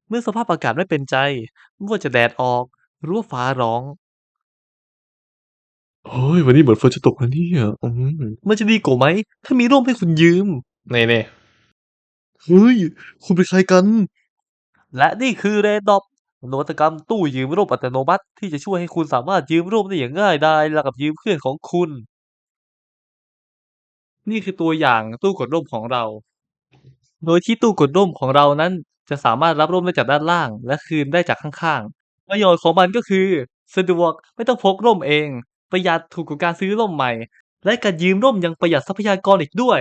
เมื่อสภาพอากาศไม่เป็นใจ ไม่ว่าจะแดดออกหรือว่าฟ้าร้อง เฮ้ยวันนี้เหมือนฝนจะตกนะเนี่ยมันจะดีกว่าไหมถ้ามีร่มให้คุณยืมนี่เฮ้ยคุณเป็นใครกันและนี่คือ Raindrop นวัตกรรมตู้ยืมร่มอัตโนมัติที่จะช่วยให้คุณสามารถยืมร่มได้อย่างง่ายดายราวกับยืมเพื่อนของคุณนี่คือตัวอย่างตู้กดร่มของเราโดยที่ตู้กดร่มของเรานั้นจะสามารถรับร่มได้จากด้านล่างและคืนได้จากข้างๆประโยชน์ของมันก็คือสะดวกไม่ต้องพกร่มเองประหยัดถูกกว่าการซื้อร่มใหม่และการยืมร่มยังประหยัดทรัพยากรอีกด้วย